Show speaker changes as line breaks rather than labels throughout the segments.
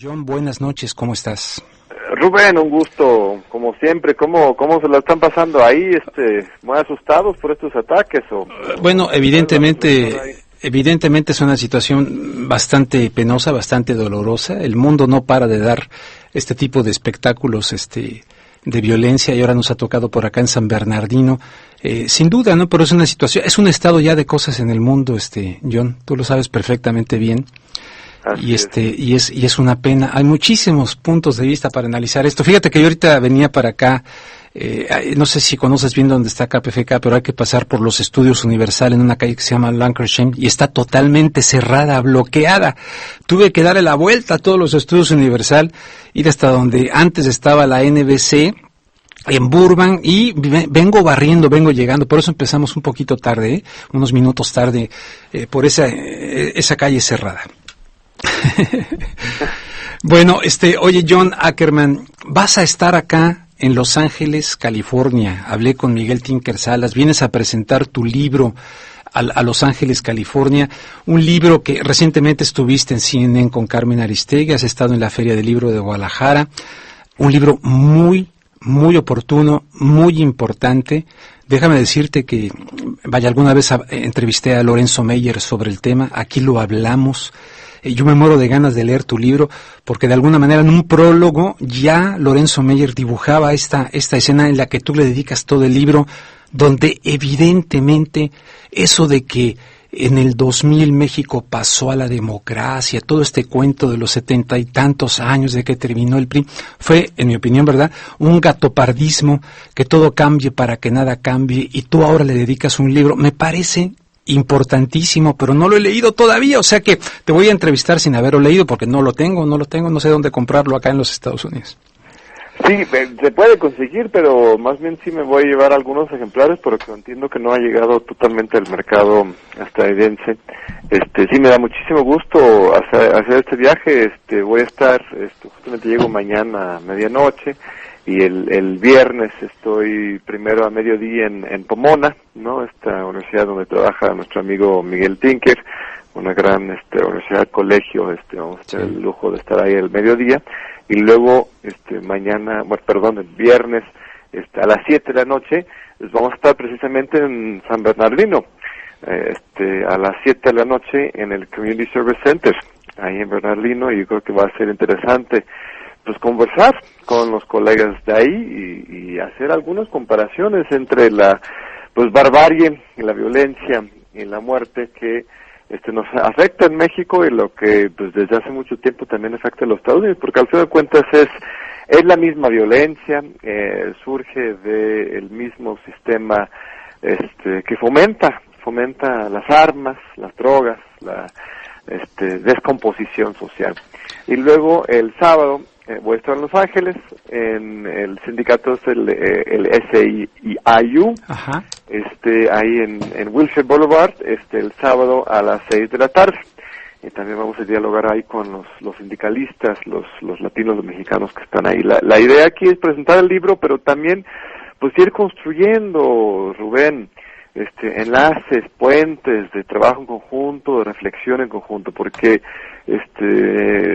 John, buenas noches, ¿cómo estás?
Rubén, un gusto, como siempre. ¿Cómo se la están pasando ahí, muy asustados por estos ataques?
Bueno, evidentemente es una situación bastante penosa, bastante dolorosa. El mundo no para de dar este tipo de espectáculos, de violencia, y ahora nos ha tocado por acá en San Bernardino. Sin duda, ¿no? Pero es una situación, es un estado ya de cosas en el mundo, John, tú lo sabes perfectamente bien. Y es una pena. Hay muchísimos puntos de vista para analizar esto. Fíjate que yo ahorita venía para acá, no sé si conoces bien dónde está KPFK, pero hay que pasar por los Estudios Universal en una calle que se llama Lancashire y está totalmente cerrada, bloqueada. Tuve que darle la vuelta a todos los Estudios Universal, ir hasta donde antes estaba la NBC en Burbank, y vengo llegando, por eso empezamos un poquito tarde, unos minutos tarde, por esa calle cerrada. Bueno, oye, John Ackerman, vas a estar acá en Los Ángeles, California. Hablé con Miguel Tinker Salas, vienes a presentar tu libro a Los Ángeles, California, un libro que recientemente estuviste en CNN con Carmen Aristegui, has estado en la Feria del Libro de Guadalajara, un libro muy, muy oportuno, muy importante. Déjame decirte que, alguna vez entrevisté a Lorenzo Meyer sobre el tema, aquí lo hablamos. Yo me muero de ganas de leer tu libro, porque de alguna manera en un prólogo ya Lorenzo Meyer dibujaba esta escena en la que tú le dedicas todo el libro, donde evidentemente eso de que en el 2000 México pasó a la democracia, todo este cuento de los 70 y tantos años de que terminó el PRI, fue, en mi opinión, ¿verdad?, un gatopardismo, que todo cambie para que nada cambie, y tú ahora le dedicas un libro. Me parece importantísimo, pero no lo he leído todavía, o sea que te voy a entrevistar sin haberlo leído, porque no lo tengo, no sé dónde comprarlo acá en los Estados Unidos.
Sí, se puede conseguir, pero más bien sí me voy a llevar algunos ejemplares, porque entiendo que no ha llegado totalmente al mercado estadounidense. Sí me da muchísimo gusto hacer este viaje. Voy a estar, justamente llego mañana a medianoche, y el viernes estoy primero a mediodía en Pomona, ¿no? Esta universidad donde trabaja nuestro amigo Miguel Tinker, una gran universidad, colegio. Vamos a tener el lujo de estar ahí el mediodía, y luego el viernes a las 7 de la noche pues vamos a estar precisamente en San Bernardino, a las 7 de la noche en el Community Service Center ahí en Bernardino, y yo creo que va a ser interesante pues conversar con los colegas de ahí y hacer algunas comparaciones entre la barbarie y la violencia y la muerte que nos afecta en México, y lo que pues desde hace mucho tiempo también afecta a los Estados Unidos, porque al fin de cuentas es la misma violencia, surge del mismo sistema que fomenta las armas, las drogas, la descomposición social. Y luego el sábado voy a estar en Los Ángeles, en el sindicato el SEIU,
Ajá.
Ahí en Wilshire Boulevard, el sábado a las 6 de la tarde. Y también vamos a dialogar ahí con los sindicalistas, los latinos, los mexicanos que están ahí. La idea aquí es presentar el libro, pero también pues ir construyendo, Rubén, enlaces, puentes de trabajo en conjunto, de reflexión en conjunto, porque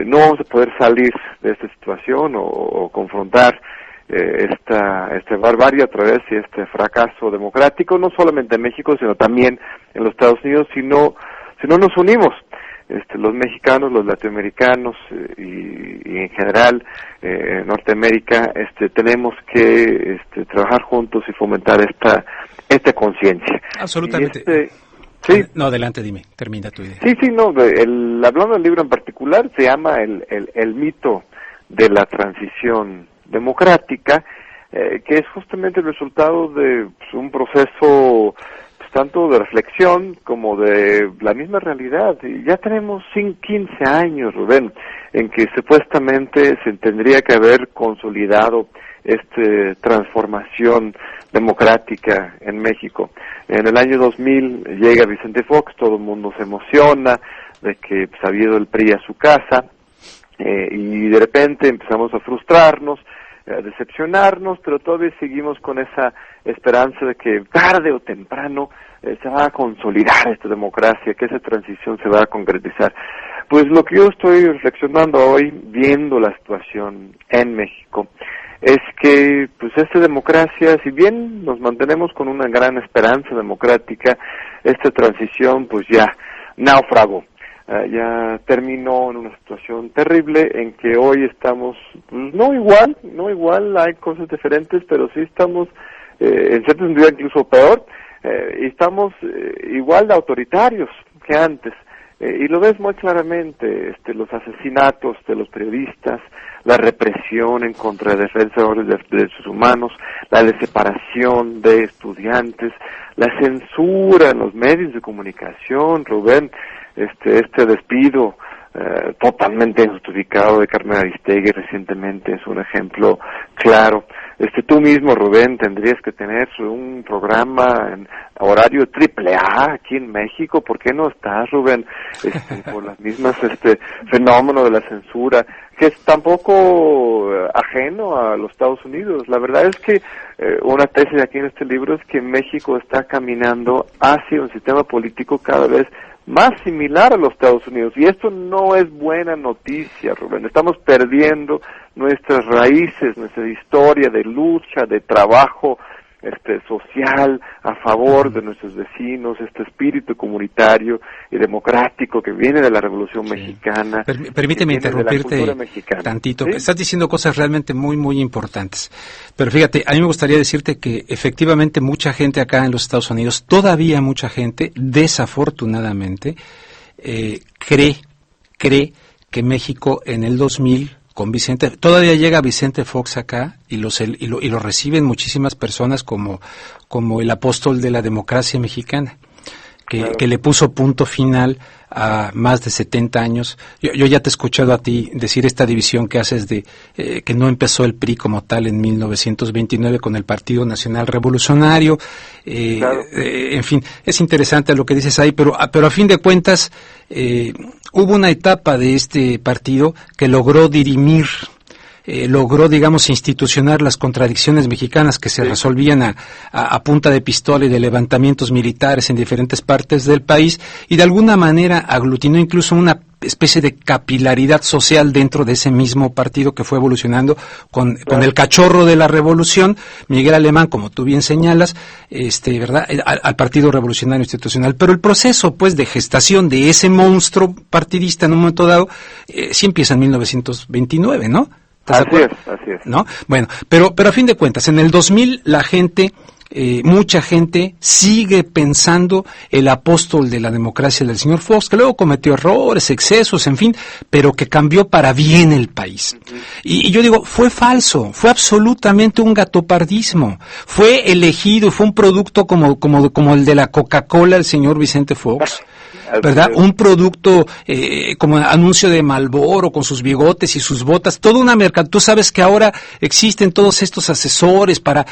no vamos a poder salir de esta situación o confrontar esta barbarie a través de este fracaso democrático, no solamente en México, sino también en los Estados Unidos, si no nos unimos, los mexicanos, los latinoamericanos y en general Norteamérica, tenemos que trabajar juntos y fomentar esta conciencia.
Absolutamente.
Sí.
No, adelante, dime, termina tu idea.
Sí, hablando del libro en particular, se llama el mito de la transición democrática, que es justamente el resultado de un proceso tanto de reflexión como de la misma realidad. Y ya tenemos 15 años, Rubén, en que supuestamente se tendría que haber consolidado esta transformación democrática en México. En el año 2000 llega Vicente Fox, todo el mundo se emociona de que ha habido el PRI a su casa, y de repente empezamos a frustrarnos. decepcionarnos, pero todavía seguimos con esa esperanza de que tarde o temprano se va a consolidar esta democracia, que esa transición se va a concretizar. Pues lo que yo estoy reflexionando hoy, viendo la situación en México, es que pues esta democracia, si bien nos mantenemos con una gran esperanza democrática, esta transición pues ya naufragó. Ya terminó en una situación terrible en que hoy estamos, pues, no igual, hay cosas diferentes, pero sí estamos, en cierto sentido incluso peor, y estamos igual de autoritarios que antes. Y lo ves muy claramente, los asesinatos de los periodistas, la represión en contra de defensores de derechos humanos, la separación de estudiantes, la censura en los medios de comunicación, Rubén, este despido totalmente injustificado de Carmen Aristegui recientemente es un ejemplo claro. Tú mismo, Rubén, tendrías que tener un programa en horario AAA aquí en México. ¿Por qué no estás, Rubén? Por las mismas fenómeno de la censura, que es tampoco ajeno a los Estados Unidos. La verdad es que una tesis aquí en este libro es que México está caminando hacia un sistema político cada vez más similar a los Estados Unidos, y esto no es buena noticia, Rubén. Estamos perdiendo nuestras raíces, nuestra historia de lucha, de trabajo social a favor de nuestros vecinos, este espíritu comunitario y democrático que viene de la Revolución Mexicana.
Permíteme interrumpirte tantito. ¿Sí? Estás diciendo cosas realmente muy, muy importantes. Pero fíjate, a mí me gustaría decirte que efectivamente mucha gente acá en los Estados Unidos, todavía mucha gente, desafortunadamente, cree que México en el 2000 con Vicente, todavía llega Vicente Fox acá y lo reciben muchísimas personas como el apóstol de la democracia mexicana, que le puso punto final a más de 70 años. Yo ya te he escuchado a ti decir esta división que haces de que no empezó el PRI como tal en 1929 con el Partido Nacional Revolucionario. En fin, es interesante lo que dices ahí, pero a fin de cuentas hubo una etapa de este partido que logró dirimir, logró, digamos, institucionar las contradicciones mexicanas que se resolvían a punta de pistola y de levantamientos militares en diferentes partes del país, y de alguna manera aglutinó incluso una especie de capilaridad social dentro de ese mismo partido que fue evolucionando con el cachorro de la revolución, Miguel Alemán, como tú bien señalas, ¿verdad?, al Partido Revolucionario Institucional. Pero el proceso, pues, de gestación de ese monstruo partidista en un momento dado, sí empieza en 1929, ¿no?
Así es.
¿No? Bueno, pero a fin de cuentas, en el 2000 la gente, mucha gente sigue pensando el apóstol de la democracia del señor Fox, que luego cometió errores, excesos, en fin, pero que cambió para bien el país. Uh-huh. Y yo digo, fue falso, fue absolutamente un gatopardismo. Fue elegido, fue un producto como el de la Coca-Cola, el señor Vicente Fox. ¿Verdad? Un producto como anuncio de Marlboro con sus bigotes y sus botas, toda una mercadotecnia. Tú sabes que ahora existen todos estos asesores para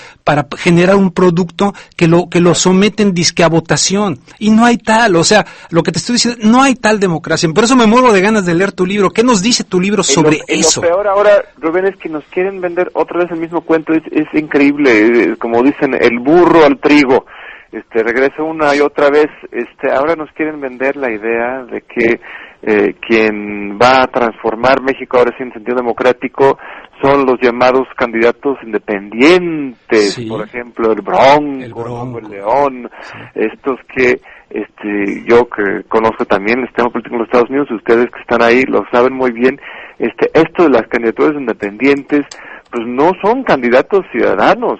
generar un producto que lo someten disque a votación, y no hay tal, o sea, lo que te estoy diciendo, no hay tal democracia. Por eso me muero de ganas de leer tu libro. ¿Qué nos dice tu libro sobre eso?
Lo peor ahora, Rubén, es que nos quieren vender otra vez el mismo cuento. Es increíble, como dicen, el burro al trigo. Regresa una y otra vez. Ahora nos quieren vender la idea de que quien va a transformar México ahora sí en sentido democrático son los llamados candidatos independientes, sí. Por ejemplo, el Bronco, el León, sí. Estos que yo que conozco también el sistema político en los Estados Unidos, ustedes que están ahí lo saben muy bien. Esto de las candidaturas independientes, pues no son candidatos ciudadanos.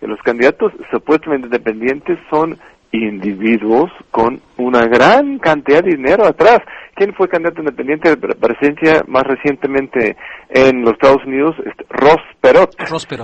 Los candidatos supuestamente independientes son individuos con una gran cantidad de dinero atrás. ¿Quién fue candidato independiente de presidencia más recientemente en los Estados Unidos? Ross Perot,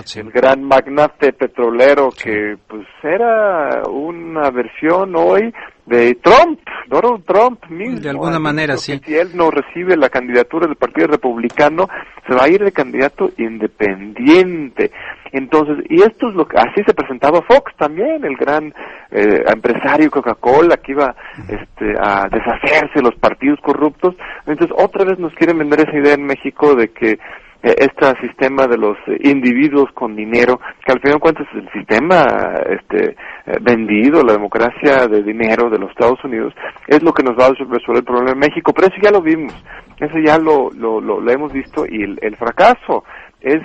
sí. El gran magnate petrolero que pues era una versión hoy de Trump, Donald Trump mismo.
De alguna manera, sí.
Si él no recibe la candidatura del Partido Republicano, se va a ir de candidato independiente. Entonces, y esto es así se presentaba Fox también, el gran empresario Coca-Cola que iba a deshacerse de los partidos corruptos. Entonces, otra vez nos quieren vender esa idea en México de que este sistema de los individuos con dinero, que al final de cuentas el sistema vendido, la democracia de dinero de los Estados Unidos, es lo que nos va a resolver el problema en México. Pero eso ya lo vimos, eso ya lo hemos visto, y el fracaso es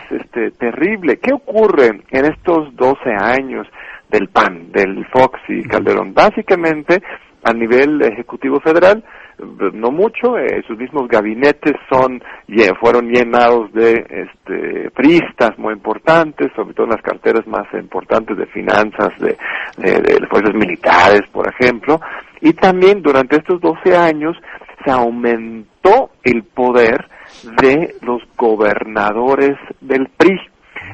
terrible. ¿Qué ocurre en estos 12 años del PAN, del Fox y Calderón? Básicamente, a nivel ejecutivo federal, no mucho, sus mismos gabinetes fueron llenados de priistas muy importantes, sobre todo en las carteras más importantes de finanzas, de fuerzas militares, por ejemplo, y también durante estos 12 años se aumentó el poder de los gobernadores del PRI,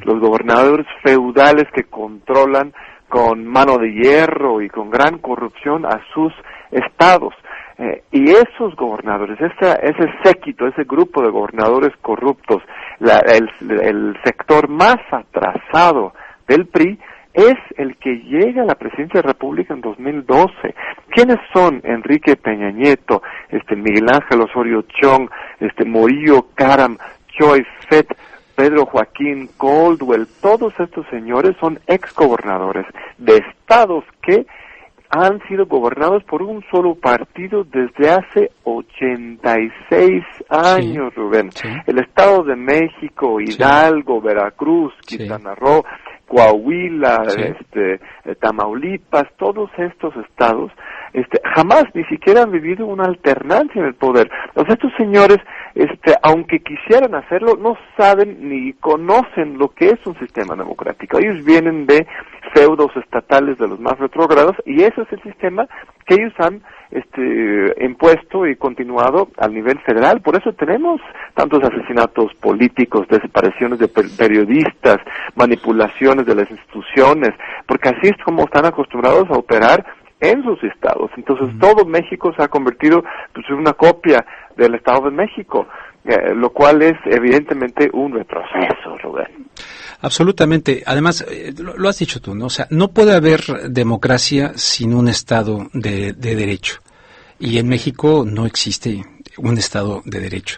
los gobernadores feudales que controlan con mano de hierro y con gran corrupción a sus estados. Y esos gobernadores, ese séquito, ese grupo de gobernadores corruptos, el sector más atrasado del PRI, es el que llega a la presidencia de la República en 2012. ¿Quiénes son? Enrique Peña Nieto, Miguel Ángel Osorio Chong, Murillo Karam, Choi Fett, Pedro Joaquín Caldwell. Todos estos señores son exgobernadores de estados que han sido gobernados por un solo partido desde hace 86 años, sí, Rubén. Sí. El Estado de México, Hidalgo, sí, Veracruz, Quintana Roo, Coahuila, sí, Tamaulipas, todos estos estados, jamás ni siquiera han vivido una alternancia en el poder. Entonces estos señores, aunque quisieran hacerlo, no saben ni conocen lo que es un sistema democrático. Ellos vienen de feudos estatales de los más retrógrados, y ese es el sistema que ellos han impuesto y continuado al nivel federal. Por eso tenemos tantos asesinatos políticos, desapariciones de periodistas, manipulaciones de las instituciones, porque así es como están acostumbrados a operar en sus estados. Entonces todo México se ha convertido en una copia del Estado de México, lo cual es evidentemente un retroceso, Rubén.
Absolutamente. Además, lo has dicho tú, ¿no? O sea, no puede haber democracia sin un Estado de derecho. Y en México no existe un Estado de derecho.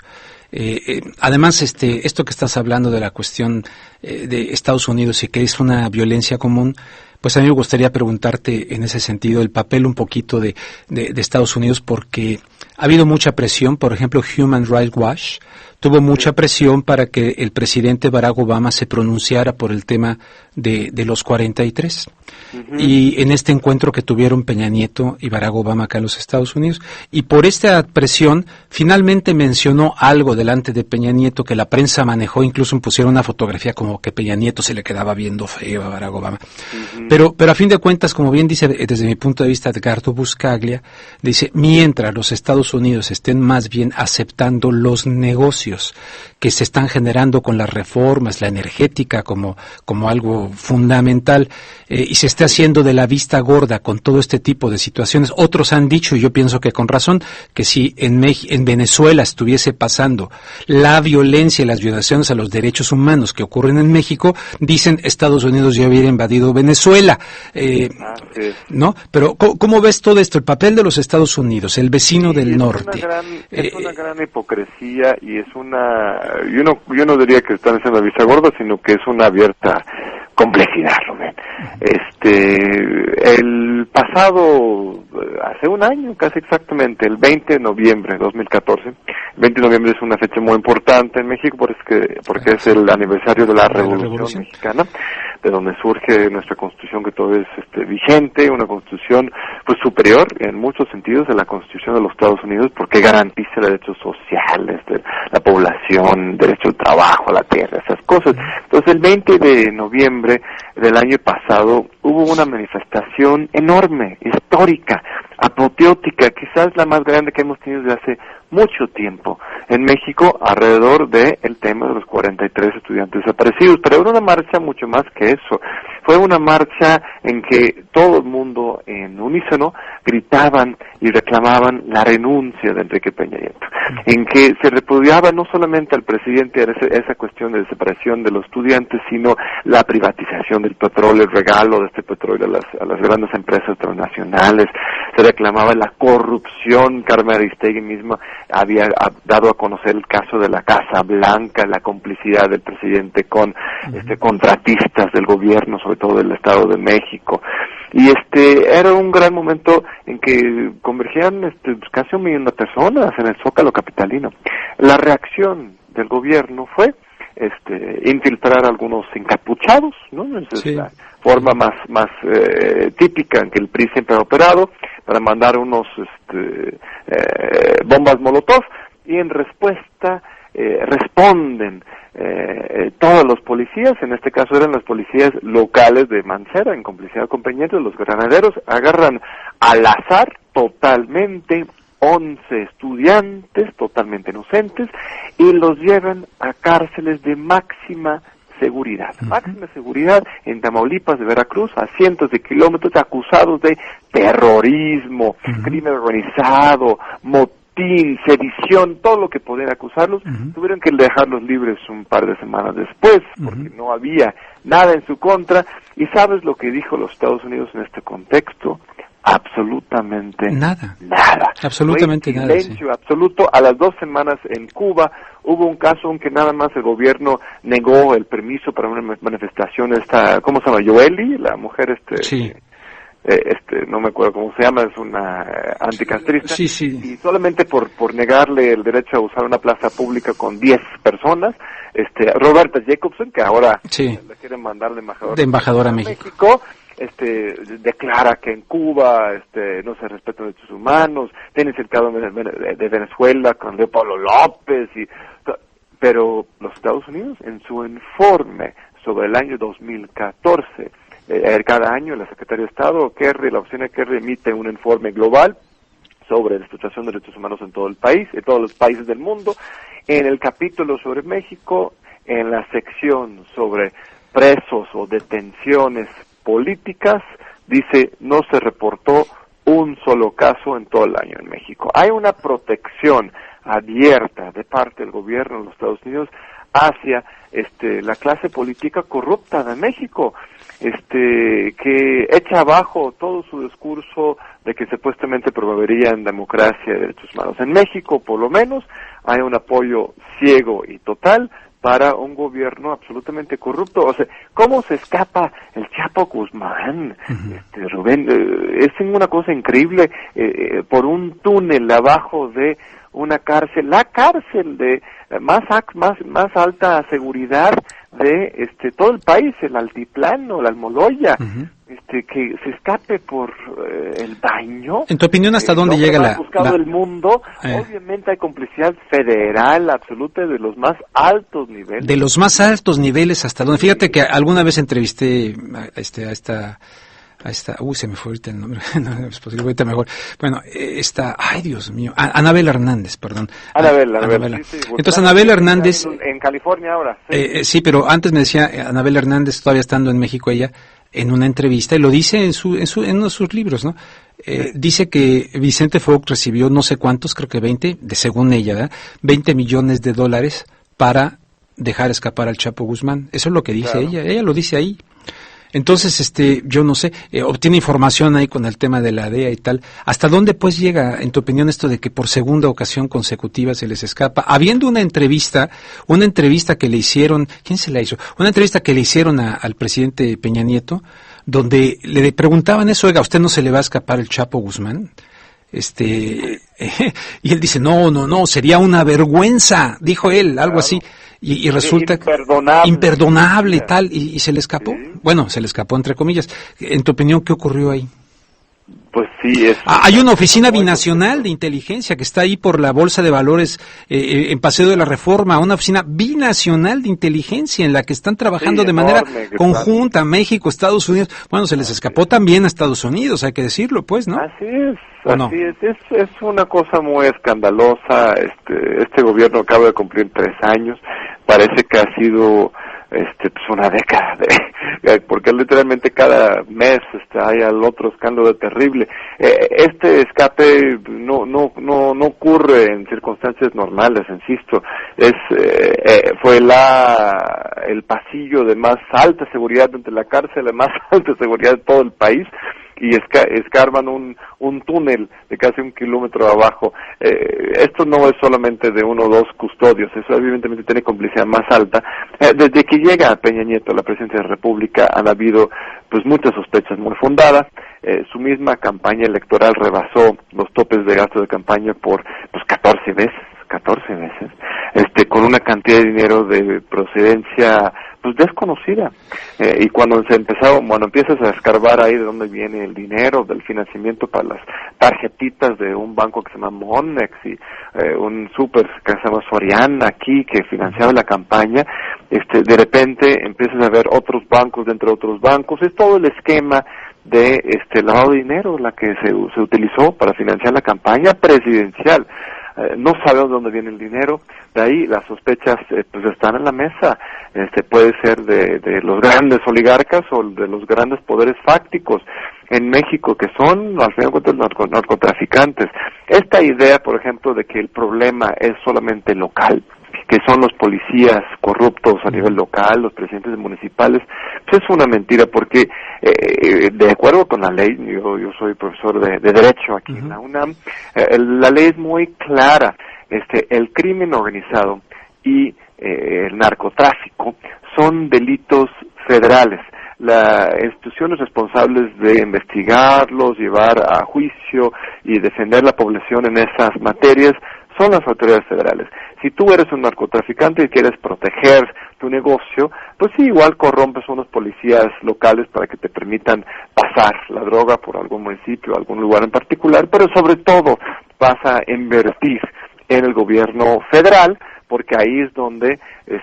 Además, esto que estás hablando de la cuestión de Estados Unidos y que es una violencia común, pues a mí me gustaría preguntarte en ese sentido el papel un poquito de Estados Unidos, porque ha habido mucha presión. Por ejemplo, Human Rights Watch tuvo mucha presión para que el presidente Barack Obama se pronunciara por el tema de los 43. Uh-huh. Y en este encuentro que tuvieron Peña Nieto y Barack Obama acá en los Estados Unidos, y por esta presión finalmente mencionó algo delante de Peña Nieto que la prensa manejó, incluso pusieron una fotografía como que Peña Nieto se le quedaba viendo feo a Barack Obama. Uh-huh. Pero a fin de cuentas, como bien dice desde mi punto de vista Edgardo Buscaglia, dice, mientras los Estados Unidos estén más bien aceptando los negocios que se están generando con las reformas, la energética como algo fundamental, y se esté haciendo de la vista gorda con todo este tipo de situaciones. Otros han dicho, y yo pienso que con razón, que si en Venezuela estuviese pasando la violencia y las violaciones a los derechos humanos que ocurren en México, dicen Estados Unidos ya hubiera invadido Venezuela, ¿no? Pero ¿cómo ves todo esto? El papel de los Estados Unidos, el vecino del norte.
Es una gran hipocresía, y es yo no diría que están haciendo la vista gorda, sino que es una abierta complejidad, Rubén. El pasado, hace un año, casi exactamente, el 20 de noviembre de 2014, el 20 de noviembre es una fecha muy importante en México porque es el aniversario de la Revolución Mexicana, de donde surge nuestra Constitución, que todo es vigente, una Constitución pues superior en muchos sentidos a la Constitución de los Estados Unidos, porque garantiza derechos sociales de la población, derecho al trabajo, a la tierra, esas cosas. Entonces el 20 de noviembre del año pasado hubo una manifestación enorme, histórica, apoteótica, quizás la más grande que hemos tenido desde hace mucho tiempo en México, alrededor del tema de los 43 estudiantes desaparecidos. Pero era una marcha mucho más que eso. Fue una marcha en que todo el mundo en unísono gritaban y reclamaban la renuncia de Enrique Peña Nieto, en que se repudiaba no solamente al presidente esa cuestión de desaparición de los estudiantes, sino la privatización del petróleo, el regalo de este petróleo a las grandes empresas transnacionales. Se reclamaba la corrupción. Carmen Aristegui misma había dado a conocer el caso de la Casa Blanca, la complicidad del presidente con contratistas del gobierno, sobre todo del Estado de México. Y era un gran momento en que convergían casi 1 millón de personas en el Zócalo capitalino. La reacción del gobierno fue infiltrar a algunos encapuchados, ¿no? Esa es la forma más típica en que el PRI siempre ha operado, para mandar unos bombas molotov, y en respuesta responden todos los policías. En este caso eran las policías locales de Mancera, en complicidad con Peña Nieto. Los granaderos agarran al azar totalmente 11 estudiantes totalmente inocentes y los llevan a cárceles de máxima seguridad. Máxima seguridad en Tamaulipas, de Veracruz, a cientos de kilómetros, acusados de terrorismo, crimen organizado, motín, sedición, todo lo que podían acusarlos. Tuvieron que dejarlos libres un par de semanas después, porque no había nada en su contra. ¿Y sabes lo que dijo los Estados Unidos en este contexto? Absolutamente nada.
Absolutamente nada.
Silencio absoluto. A las 2 semanas en Cuba hubo un caso en que nada más el gobierno negó el permiso para una manifestación. ¿Cómo se llama? Yoeli, la mujer no me acuerdo cómo se llama, es una anticastrista.
Sí.
Y solamente por negarle el derecho a usar una plaza pública con 10 personas, Roberta Jacobson, que ahora le quieren mandar de embajadora a México, declara que en Cuba no se respetan derechos humanos. Tienes el caso de Venezuela con Leopoldo López, pero los Estados Unidos, en su informe sobre el año 2014, cada año la Secretaría de Estado, la oficina Kerry, emite un informe global sobre la situación de derechos humanos en todo el país, en todos los países del mundo. En el capítulo sobre México, en la sección sobre presos o detenciones políticas, dice: no se reportó un solo caso en todo el año en México. Hay una protección abierta de parte del gobierno de los Estados Unidos hacia la clase política corrupta de México, que echa abajo todo su discurso de que supuestamente promoverían democracia y derechos humanos. En México, por lo menos, hay un apoyo ciego y total para un gobierno absolutamente corrupto. O sea, ¿cómo se escapa el Chapo Guzmán, Rubén? Es una cosa increíble, por un túnel abajo de una cárcel, la cárcel de más alta seguridad de todo el país, el altiplano, la Almoloya, que se escape por el baño.
En tu opinión, ¿hasta dónde llega
el mundo? Obviamente hay complicidad federal absoluta de los más altos niveles.
De los más altos niveles, ¿hasta dónde? Fíjate que alguna vez entrevisté a esta se me fue ahorita el nombre, no es posible, ahorita mejor. Bueno, ay Dios mío, Anabel Hernández, perdón.
Anabel.
Sí, entonces Anabel Hernández.
En California ahora.
Sí, pero antes me decía Anabel Hernández, todavía estando en México ella, en una entrevista, y lo dice en uno de sus libros, ¿no? Dice que Vicente Fox recibió no sé cuántos, creo que 20, según ella, ¿verdad? $20 millones para dejar escapar al Chapo Guzmán. Eso es lo que dice ella lo dice ahí. Entonces, yo no sé, obtiene información ahí con el tema de la DEA y tal. ¿Hasta dónde pues llega, en tu opinión, esto de que por segunda ocasión consecutiva se les escapa? Habiendo una entrevista que le hicieron, ¿quién se la hizo? Una entrevista que le hicieron al presidente Peña Nieto, donde le preguntaban eso: oiga, ¿a usted no se le va a escapar el Chapo Guzmán? Y él dice, no, sería una vergüenza, dijo él, algo así. Y resulta imperdonable y tal, y se le escapó. Sí. Bueno, se le escapó entre comillas. En tu opinión, ¿qué ocurrió ahí?
Pues sí,
hay una oficina binacional de inteligencia que está ahí por la Bolsa de Valores en Paseo de la Reforma, una oficina binacional de inteligencia en la que están trabajando de manera conjunta México, Estados Unidos. Bueno, se les escapó también a Estados Unidos, hay que decirlo, pues, ¿no?
Así es, es una cosa muy escandalosa. Este gobierno acaba de cumplir 3 años, parece que ha sido pues una década, porque literalmente cada mes hay al otro escándalo terrible. Este escape no ocurre en circunstancias normales, insisto. Fue el pasillo de más alta seguridad entre la cárcel, de más alta seguridad de todo el país, escarban un túnel de casi 1 kilómetro abajo. Esto no es solamente de 1 o 2 custodios, eso evidentemente tiene complicidad más alta. Desde que llega Peña Nieto a la presidencia de la República han habido pues muchas sospechas muy fundadas. Su misma campaña electoral rebasó los topes de gasto de campaña por 14 veces, con una cantidad de dinero de procedencia pues desconocida. Y cuando empiezas a escarbar ahí de dónde viene el dinero del financiamiento para las tarjetitas de un banco que se llama Monex y un súper que se llama Soriana aquí que financiaba la campaña, de repente empiezas a ver otros bancos dentro de otros bancos. Es todo el esquema de lavado de dinero la que se utilizó para financiar la campaña presidencial. No sabemos dónde viene el dinero, de ahí las sospechas pues están en la mesa. Puede ser de los grandes oligarcas o de los grandes poderes fácticos en México, que son al final de cuentas narcotraficantes. Esta idea, por ejemplo, de que el problema es solamente local, que son los policías corruptos a nivel local, los presidentes municipales, pues es una mentira, porque de acuerdo con la ley, yo soy profesor de Derecho aquí en la UNAM, la ley es muy clara. El crimen organizado y el narcotráfico son delitos federales. Las instituciones responsables de investigarlos, llevar a juicio y defender la población en esas materias son las autoridades federales. Si tú eres un narcotraficante y quieres proteger tu negocio, pues sí, igual corrompes a unos policías locales para que te permitan pasar la droga por algún municipio o algún lugar en particular, pero sobre todo vas a invertir en el gobierno federal, porque ahí es donde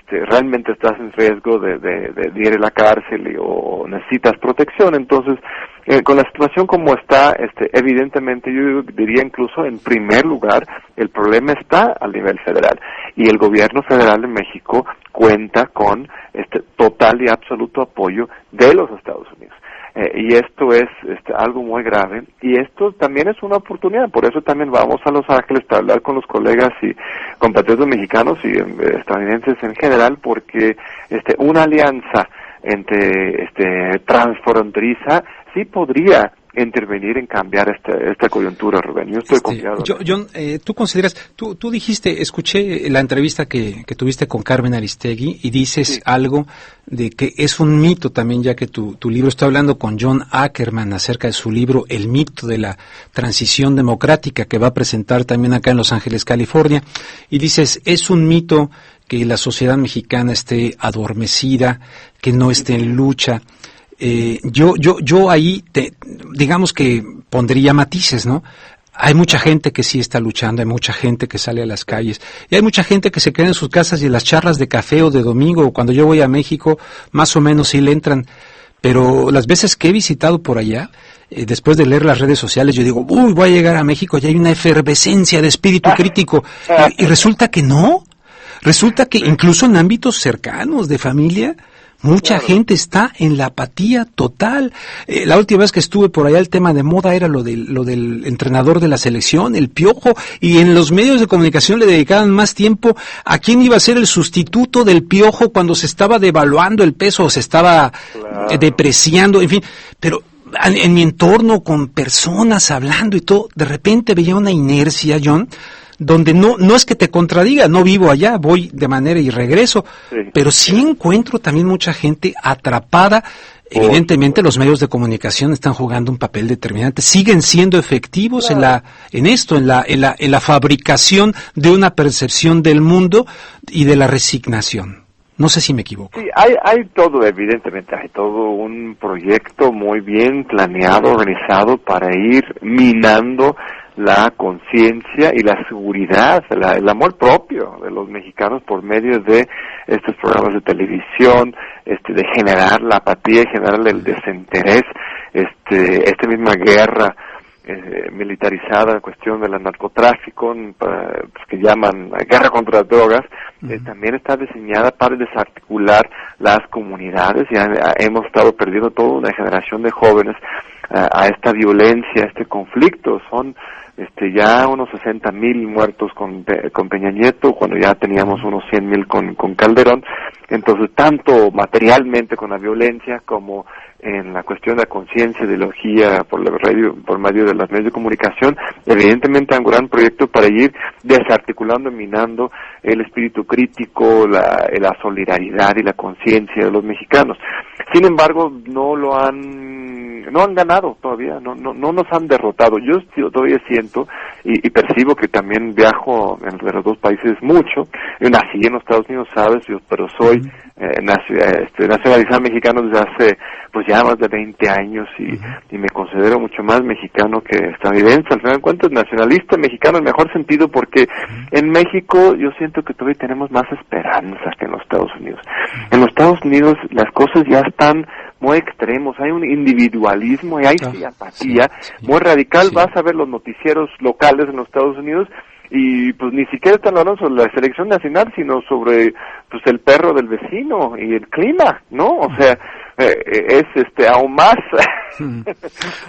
realmente estás en riesgo de ir a la cárcel o necesitas protección. Entonces, con la situación como está, evidentemente yo diría incluso en primer lugar, el problema está a nivel federal, y el gobierno federal de México cuenta con total y absoluto apoyo de los Estados Unidos. Y esto es algo muy grave, y esto también es una oportunidad. Por eso también vamos a Los Ángeles para hablar con los colegas y compatriotas mexicanos y estadounidenses en general, porque una alianza entre transfronteriza sí podría intervenir en cambiar esta coyuntura, Rubén. Yo estoy confiado.
John, tú consideras, tú dijiste, escuché la entrevista que tuviste con Carmen Aristegui y dices algo de que es un mito también, ya que tu libro está hablando con John Ackerman acerca de su libro El mito de la transición democrática, que va a presentar también acá en Los Ángeles, California, y dices, es un mito que la sociedad mexicana esté adormecida, que no esté en lucha. Yo ahí digamos que pondría matices, ¿no? Hay mucha gente que sí está luchando, hay mucha gente que sale a las calles, y hay mucha gente que se queda en sus casas y en las charlas de café o de domingo, o cuando yo voy a México, más o menos sí le entran. Pero las veces que he visitado por allá, después de leer las redes sociales, yo digo, voy a llegar a México, y hay una efervescencia de espíritu crítico, y resulta que no. Resulta que incluso en ámbitos cercanos, de familia, mucha gente está en la apatía total. La última vez que estuve por allá, el tema de moda era lo del entrenador de la selección, el Piojo, y en los medios de comunicación le dedicaban más tiempo a quién iba a ser el sustituto del Piojo cuando se estaba devaluando el peso o se estaba depreciando, en fin. Pero en mi entorno, con personas hablando y todo, de repente veía una inercia, John, donde no es que te contradiga, no vivo allá, voy de manera y regreso, pero sí encuentro también mucha gente atrapada. Evidentemente los medios de comunicación están jugando un papel determinante, siguen siendo efectivos en la fabricación de una percepción del mundo y de la resignación. No sé si me equivoco.
Sí, hay todo, evidentemente, hay todo un proyecto muy bien planeado, organizado para ir minando la conciencia y la seguridad, el amor propio de los mexicanos por medio de estos programas de televisión, de generar la apatía, generar el desinterés, esta misma guerra militarizada, cuestión del narcotráfico, que llaman guerra contra las drogas, también está diseñada para desarticular las comunidades. Ya hemos estado perdiendo toda una generación de jóvenes a esta violencia, a este conflicto. Son ya unos 60,000 muertos con Peña Nieto, cuando ya teníamos unos 100,000 con Calderón. Entonces, tanto materialmente con la violencia como en la cuestión de la conciencia, ideología, por medio de los medios de comunicación, evidentemente hay un gran proyecto para ir desarticulando y minando el espíritu crítico, la solidaridad y la conciencia de los mexicanos. Sin embargo, no han ganado todavía, no nos han derrotado. Yo todavía siento y percibo que también viajo entre los dos países mucho. Yo nací en los Estados Unidos, sabes, pero soy nacionalizado mexicano desde hace pues ya más de 20 años y me considero mucho más mexicano que estadounidense. Al final de cuentas, nacionalista mexicano en el mejor sentido, porque en México yo siento que todavía tenemos más esperanza que en los Estados Unidos. En los Estados Unidos las cosas ya están muy extremos, hay un individualismo y hay apatía muy radical. Vas a ver los noticieros locales en los Estados Unidos y pues ni siquiera están hablando sobre la selección nacional, sino sobre pues el perro del vecino y el clima, ¿no? O sea, es aún más.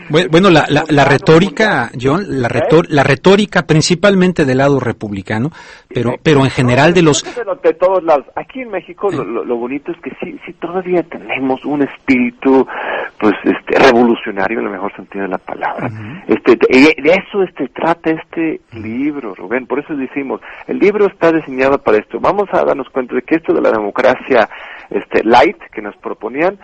Bueno, la retórica, John, la retórica principalmente del lado republicano, pero en general de
todos lados. Aquí en México lo bonito es que sí todavía tenemos un espíritu pues revolucionario en el mejor sentido de la palabra. De eso trata este libro, Rubén. Por eso decimos, el libro está diseñado para esto. Vamos a darnos cuenta de que esto de la democracia light que nos proponían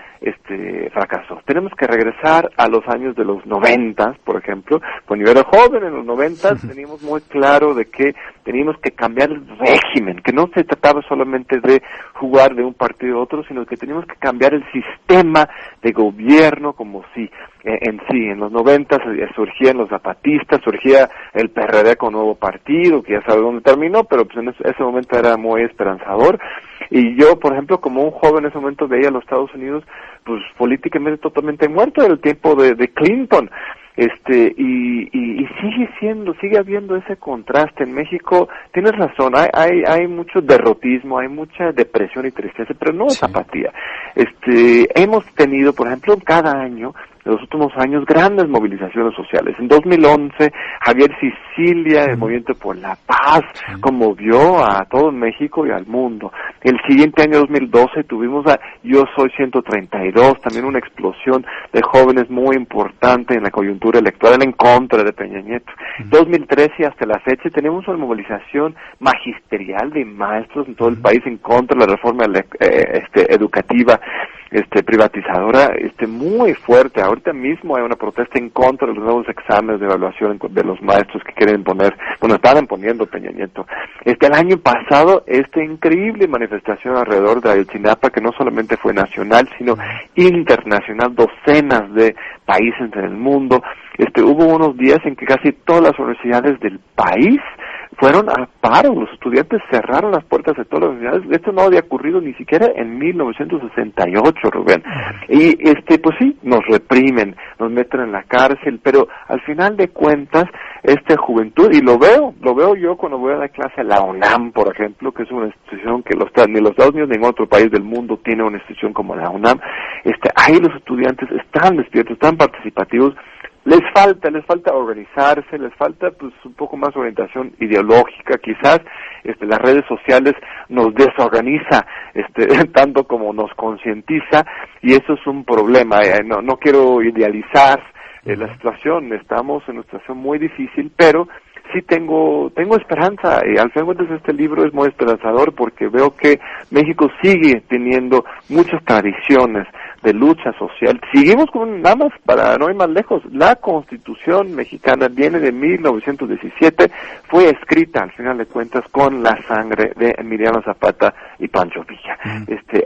fracasó. Tenemos que regresar a los años de los 90, por ejemplo. Cuando yo era joven, en los 90, teníamos muy claro de que teníamos que cambiar el régimen, que no se trataba solamente de jugar de un partido a otro, sino que teníamos que cambiar el sistema de gobierno como si en los 90 surgían los zapatistas, surgía el PRD con nuevo partido, que ya sabe dónde terminó, pero pues en ese momento era muy esperanzador. Y yo, por ejemplo, como un joven en ese momento veía a los Estados Unidos pues políticamente totalmente muerto del tiempo de Clinton. Y sigue habiendo ese contraste. En México tienes razón, hay mucho derrotismo, hay mucha depresión y tristeza, pero no es apatía. Hemos tenido, por ejemplo, cada año, en los últimos años, grandes movilizaciones sociales. En 2011, Javier Sicilia, el Movimiento por la Paz, conmovió a todo México y al mundo. El siguiente año, 2012, tuvimos a Yo Soy 132, también una explosión de jóvenes muy importante en la coyuntura electoral en contra de Peña Nieto. 2013 hasta la fecha tenemos una movilización magisterial de maestros en todo el país en contra de la reforma educativa privatizadora muy fuerte. Ahorita mismo hay una protesta en contra de los nuevos exámenes de evaluación de los maestros que quieren estaban imponiendo Peña Nieto. El año pasado, increíble manifestación alrededor de Ayotzinapa, que no solamente fue nacional, sino internacional, docenas de países en el mundo. Hubo unos días en que casi todas las universidades del país fueron a paro, los estudiantes cerraron las puertas de todas las universidades. Esto no había ocurrido ni siquiera en 1968, Rubén. Y pues sí, nos reprimen, nos meten en la cárcel, pero al final de cuentas, juventud, y lo veo yo cuando voy a dar clase a la UNAM, por ejemplo, que es una institución que ni los Estados Unidos ni ningún otro país del mundo tiene una institución como la UNAM. Ahí los estudiantes están despiertos, están participativos. Les falta organizarse, les falta pues un poco más orientación ideológica, quizás las redes sociales nos desorganiza tanto como nos concientiza, y eso es un problema. No quiero idealizar la situación, estamos en una situación muy difícil, pero sí tengo esperanza, y al final de cuentas este libro es muy esperanzador porque veo que México sigue teniendo muchas tradiciones de lucha social. Seguimos nada más para no ir más lejos, la Constitución mexicana viene de 1917, fue escrita al final de cuentas con la sangre de Emiliano Zapata y Pancho Villa.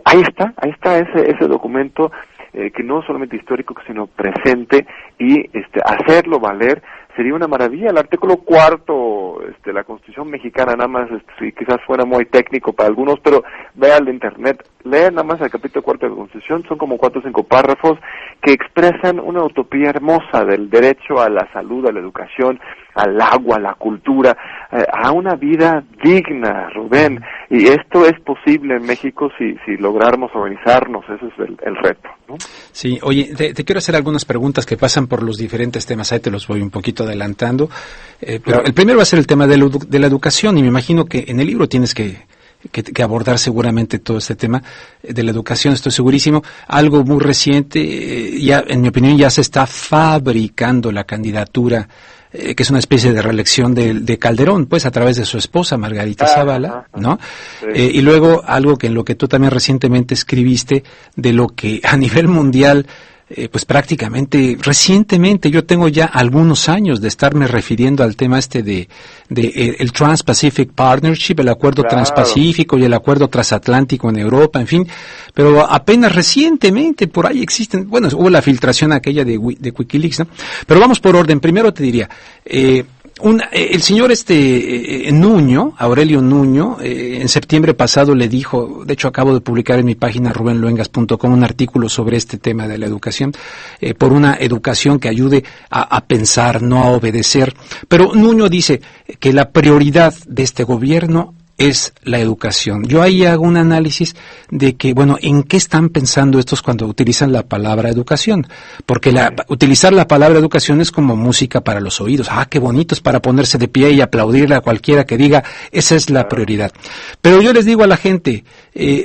Ahí está ese documento que no es solamente histórico sino presente, y hacerlo valer sería una maravilla. El artículo 4 de la Constitución mexicana, nada más, quizás fuera muy técnico para algunos, pero vea el internet, lea nada más el capítulo 4 de la Constitución, son como 4 o 5 párrafos que expresan una utopía hermosa del derecho a la salud, a la educación, al agua, a la cultura, a una vida digna, Rubén. Y esto es posible en México si lográramos organizarnos, ese es el reto, ¿no?
Sí, oye, te quiero hacer algunas preguntas que pasan por los diferentes temas, ahí te los voy un poquito adelantando, pero el primero va a ser el tema de la educación, y me imagino que en el libro tienes que abordar seguramente todo este tema de la educación, estoy segurísimo. Algo muy reciente, ya en mi opinión ya se está fabricando la candidatura, que es una especie de reelección de Calderón, pues a través de su esposa Margarita Zavala, ¿no? Sí. Y luego algo que en lo que tú también recientemente escribiste, de lo que a nivel mundial, pues prácticamente, recientemente, yo tengo ya algunos años de estarme refiriendo al tema de el Trans-Pacific Partnership, el acuerdo transpacífico y el acuerdo transatlántico en Europa, en fin, pero apenas recientemente por ahí existen, bueno, hubo la filtración aquella de Wikileaks, ¿no? Pero vamos por orden. Primero te diría, el señor Nuño, Aurelio Nuño, en septiembre pasado le dijo, de hecho acabo de publicar en mi página rubenluengas.com un artículo sobre este tema de la educación, por una educación que ayude a pensar, no a obedecer. Pero Nuño dice que la prioridad de este gobierno es la educación. Yo ahí hago un análisis de que, bueno, ¿en qué están pensando estos cuando utilizan la palabra educación? Porque utilizar la palabra educación es como música para los oídos. ¡Ah, qué bonito! Es para ponerse de pie y aplaudirle a cualquiera que diga, esa es la prioridad. Pero yo les digo a la gente,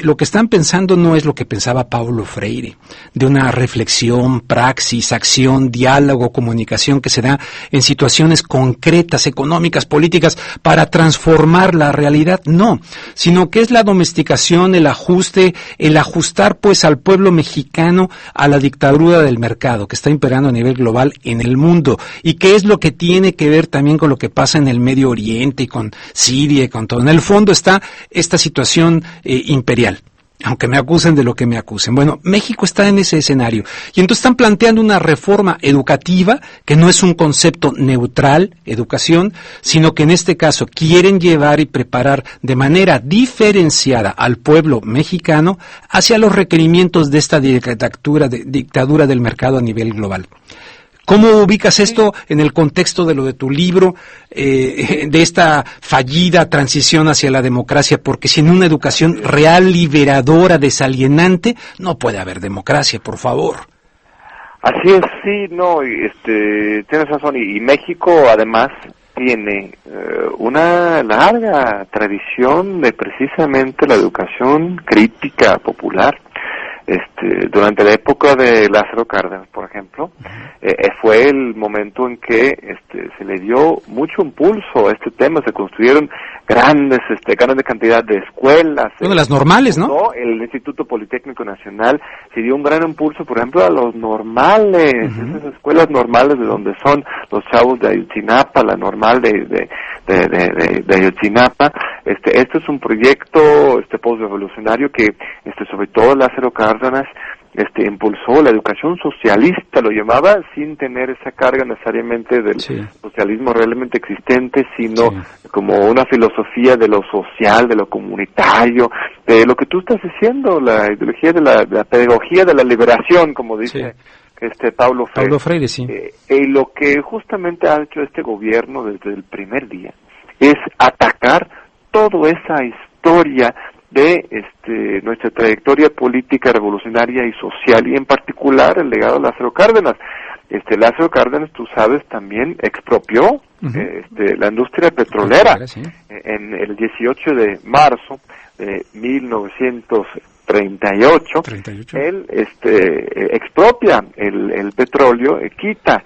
lo que están pensando no es lo que pensaba Paulo Freire, de una reflexión, praxis, acción, diálogo, comunicación que se da en situaciones concretas, económicas, políticas, para transformar la realidad. No, sino que es la domesticación, el ajuste, el ajustar pues al pueblo mexicano a la dictadura del mercado que está imperando a nivel global en el mundo, y que es lo que tiene que ver también con lo que pasa en el Medio Oriente y con Siria y con todo. En el fondo está esta situación imperial. Aunque me acusen de lo que me acusen. Bueno, México está en ese escenario. Y entonces están planteando una reforma educativa que no es un concepto neutral, educación, sino que en este caso quieren llevar y preparar de manera diferenciada al pueblo mexicano hacia los requerimientos de esta dictadura del mercado a nivel global. ¿Cómo ubicas esto en el contexto de lo de tu libro, de esta fallida transición hacia la democracia? Porque sin una educación real, liberadora, desalienante, no puede haber democracia, por favor.
Así es, sí, no, tienes razón, y México además tiene una larga tradición de precisamente la educación crítica popular. Durante la época de Lázaro Cárdenas, por ejemplo, fue el momento en que se le dio mucho impulso a este tema. Se construyeron grandes cantidad de escuelas.
Bueno, las normales, ¿no?
El Instituto Politécnico Nacional se dio un gran impulso, por ejemplo, a los normales, esas escuelas normales de donde son los chavos de Ayotzinapa, la normal de Ayotzinapa. Este es un proyecto post-revolucionario que sobre todo Lázaro Cárdenas impulsó. La educación socialista lo llamaba, sin tener esa carga necesariamente del socialismo realmente existente, sino como una filosofía de lo social, de lo comunitario, de lo que tú estás diciendo, la ideología de la pedagogía de la liberación, como dice Paulo Freire.
Paulo Freire, sí.
Y lo que justamente ha hecho este gobierno desde el primer día es atacar toda esa historia de nuestra trayectoria política, revolucionaria y social, y en particular el legado de Lázaro Cárdenas. Lázaro Cárdenas, tú sabes, también expropió la industria petrolera. En el 18 de marzo de 1938, él expropia el petróleo, quita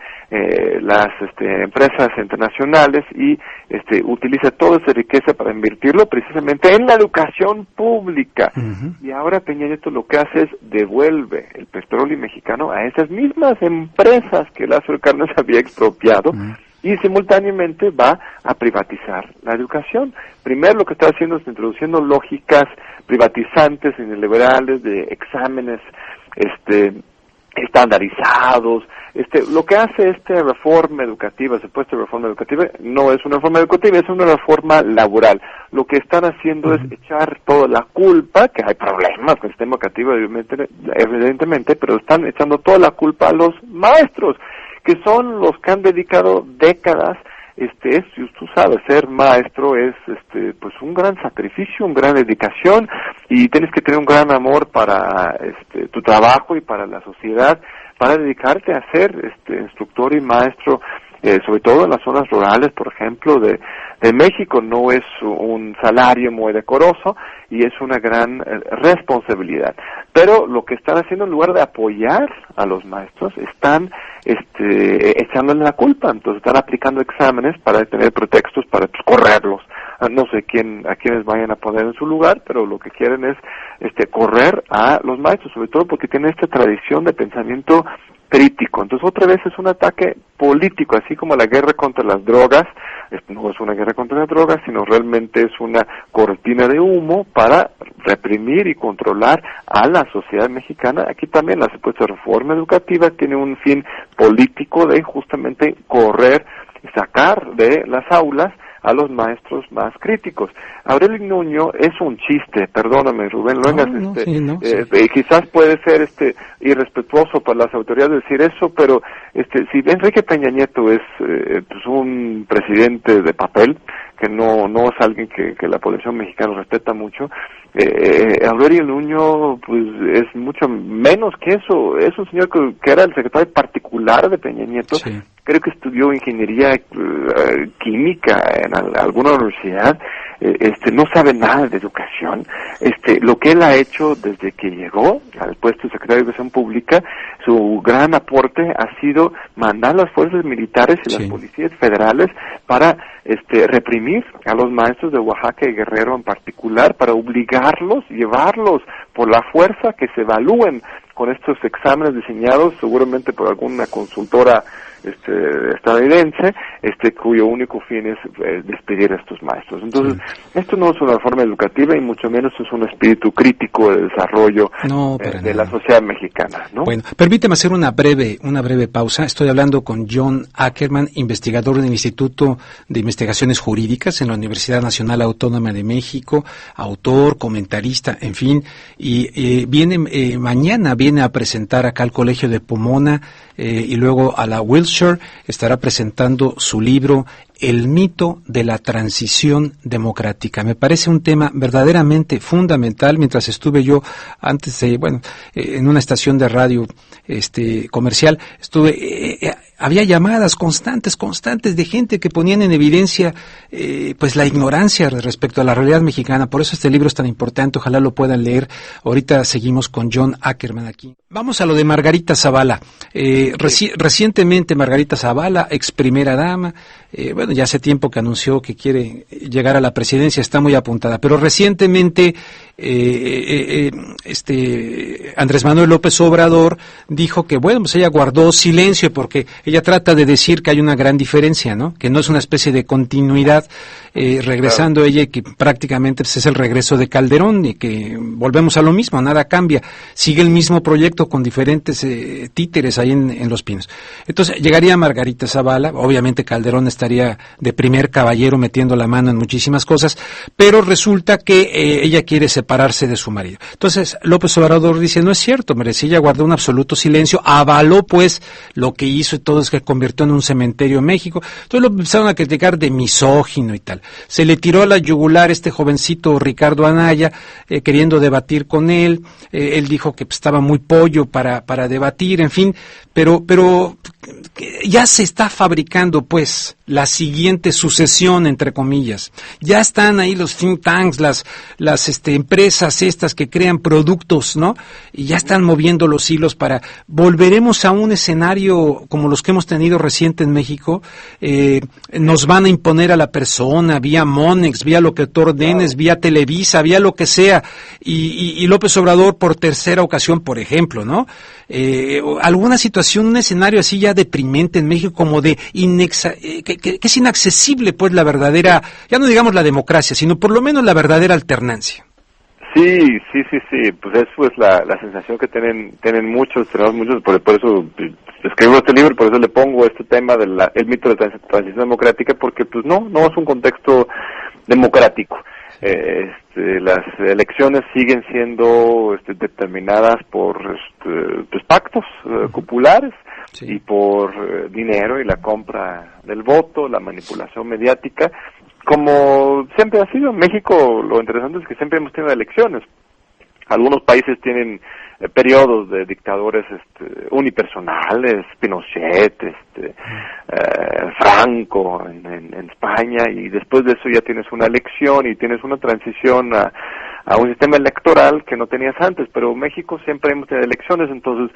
las empresas internacionales y utiliza toda esa riqueza para invertirlo precisamente en la educación pública. Y ahora Peña Nieto lo que hace es devuelve el petróleo mexicano a esas mismas empresas que Lázaro Cárdenas había expropiado, y simultáneamente va a privatizar la educación. Primero lo que está haciendo es introduciendo lógicas privatizantes y neoliberales de exámenes estandarizados. Lo que hace esta reforma educativa, supuesta reforma educativa, no es una reforma educativa, es una reforma laboral. Lo que están haciendo es echar toda la culpa, que hay problemas con el sistema educativo evidentemente, pero están echando toda la culpa a los maestros, que son los que han dedicado décadas tú sabes, ser maestro es pues un gran sacrificio, una gran dedicación, y tienes que tener un gran amor para tu trabajo y para la sociedad, para dedicarte a ser instructor y maestro, sobre todo en las zonas rurales, por ejemplo, de México. No es un salario muy decoroso y es una gran responsabilidad. Pero lo que están haciendo, en lugar de apoyar a los maestros, están echándole la culpa. Entonces están aplicando exámenes para tener pretextos para correrlos. No sé a quiénes vayan a poner en su lugar, pero lo que quieren es correr a los maestros, sobre todo porque tienen esta tradición de pensamiento crítico. Entonces otra vez es un ataque político, así como la guerra contra las drogas. No es una guerra contra las drogas, sino realmente es una cortina de humo para reprimir y controlar a la sociedad mexicana. Aquí también la supuesta reforma educativa tiene un fin político de justamente correr y sacar de las aulas a los maestros más críticos. Aurelio Nuño es un chiste, perdóname, Rubén Luengas, quizás puede ser irrespetuoso para las autoridades decir eso, pero si Enrique Peña Nieto es pues un presidente de papel, que no es alguien que la población mexicana respeta mucho, Aurelio Nuño pues es mucho menos que eso. Es un señor que era el secretario particular de Peña Nieto. Sí. Creo que estudió ingeniería química en alguna universidad. No sabe nada de educación. Lo que él ha hecho desde que llegó al puesto de secretario de Educación Pública, su gran aporte ha sido mandar las fuerzas militares y las policías federales para reprimir a los maestros de Oaxaca y Guerrero en particular, para obligarlos, llevarlos por la fuerza, que se evalúen con estos exámenes diseñados seguramente por alguna consultora estadounidense, cuyo único fin es despedir a estos maestros. Entonces, esto no es una reforma educativa y mucho menos es un espíritu crítico de desarrollo de la sociedad mexicana, ¿no?
Bueno, permíteme hacer una breve pausa. Estoy hablando con John Ackerman, investigador del Instituto de Investigaciones Jurídicas en la Universidad Nacional Autónoma de México, autor, comentarista, en fin, y mañana viene a presentar acá al Colegio de Pomona y luego a la Wilshire. Estará presentando su libro El mito de la transición democrática. Me parece un tema verdaderamente fundamental. Mientras estuve yo en una estación de radio comercial, había llamadas constantes de gente que ponían en evidencia pues la ignorancia respecto a la realidad mexicana. Por eso este libro es tan importante, ojalá lo puedan leer. Ahorita seguimos con John Ackerman aquí. Vamos a lo de Margarita Zavala. Recientemente Margarita Zavala, ex primera dama, ya hace tiempo que anunció que quiere llegar a la presidencia, está muy apuntada, pero recientemente Andrés Manuel López Obrador dijo que pues ella guardó silencio porque ella trata de decir que hay una gran diferencia, ¿no? Que no es una especie de continuidad, regresando ella, y que prácticamente pues, es el regreso de Calderón y que volvemos a lo mismo, nada cambia, sigue el mismo proyecto con diferentes títeres ahí en Los Pinos. Entonces llegaría Margarita Zavala, obviamente Calderón estaría de primer caballero metiendo la mano en muchísimas cosas, pero resulta que ella quiere separarse de su marido. Entonces López Obrador dice, no es cierto, ella guardó un absoluto silencio, avaló pues lo que hizo y todo, es que convirtió en un cementerio en México. Entonces lo empezaron a criticar de misógino y tal. Se le tiró a la yugular jovencito Ricardo Anaya, queriendo debatir con él. Él dijo que estaba muy pollo para debatir, en fin, pero ya se está fabricando pues la siguiente sucesión, entre comillas. Ya están ahí los think tanks, las empresas estas que crean productos, ¿no? Y ya están moviendo los hilos volveremos a un escenario como los que hemos tenido reciente en México. Nos van a imponer a la persona vía Monex, vía lo que tú ordenes, vía Televisa, vía lo que sea. Y López Obrador por tercera ocasión, por ejemplo, ¿no? Alguna situación, un escenario así ya deprimente en México, como de que es inaccesible pues la verdadera, ya no digamos la democracia, sino por lo menos la verdadera alternancia.
Sí, pues eso es la sensación que tienen muchos, por eso escribo este libro, por eso le pongo este tema del mito de la transición democrática, porque pues no es un contexto democrático. Las elecciones siguen siendo determinadas por pues pactos populares, y por dinero y la compra del voto, la manipulación mediática, como siempre ha sido. En México lo interesante es que siempre hemos tenido elecciones. Algunos países tienen periodos de dictadores unipersonales, Pinochet, Franco en España, y después de eso ya tienes una elección y tienes una transición a un sistema electoral que no tenías antes. Pero México siempre hemos tenido elecciones, entonces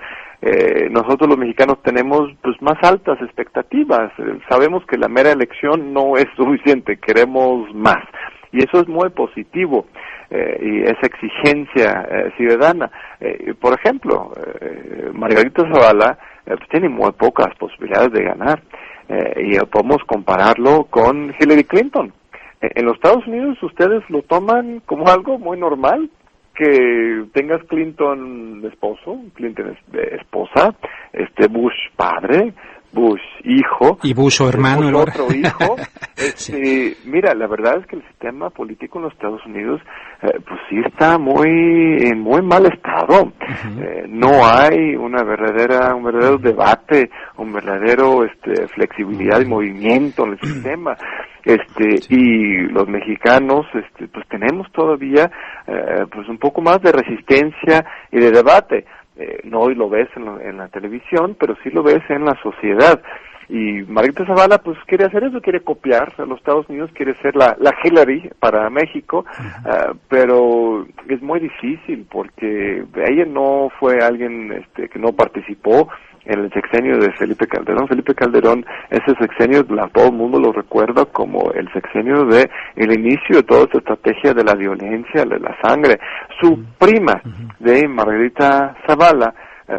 nosotros los mexicanos tenemos pues más altas expectativas. Sabemos que la mera elección no es suficiente, queremos más, y eso es muy positivo. Y esa exigencia ciudadana. Por ejemplo, Margarita Zavala pues tiene muy pocas posibilidades de ganar, y podemos compararlo con Hillary Clinton. En los Estados Unidos ustedes lo toman como algo muy normal, que tengas Clinton esposo, Clinton esposa, Bush padre, Bush hijo,
y Bush hermano,
Bush otro hijo.
Sí.
Mira, la verdad es que el sistema político en los Estados Unidos pues sí está en muy mal estado.
Uh-huh.
No hay un verdadero debate, un verdadero flexibilidad y movimiento en el sistema. Y los mexicanos pues tenemos todavía pues un poco más de resistencia y de debate. No lo ves en la televisión, pero sí lo ves en la sociedad. Y Margarita Zavala pues quiere hacer eso, quiere copiar a los Estados Unidos, quiere ser la Hillary para México, pero es muy difícil porque ella no fue alguien que no participó en el sexenio de Felipe Calderón. Felipe Calderón, ese sexenio todo el mundo lo recuerda como el sexenio de el inicio de toda esta estrategia de la violencia, de la sangre. Su prima de Margarita Zavala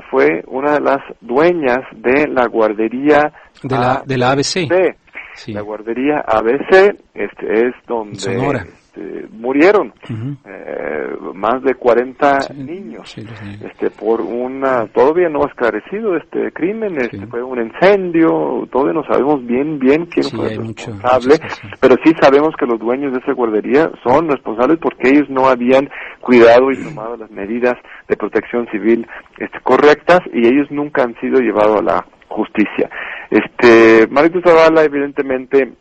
fue una de las dueñas de la guardería
de la ABC.
Sí. La guardería ABC es donde murieron más de 40 niños, por todavía no esclarecido crimen. Fue un incendio, todavía no sabemos bien quién fue el responsable, pero sí sabemos que los dueños de esa guardería son responsables porque ellos no habían cuidado y tomado las medidas de protección civil correctas, y ellos nunca han sido llevados a la justicia. Margarita Zavala evidentemente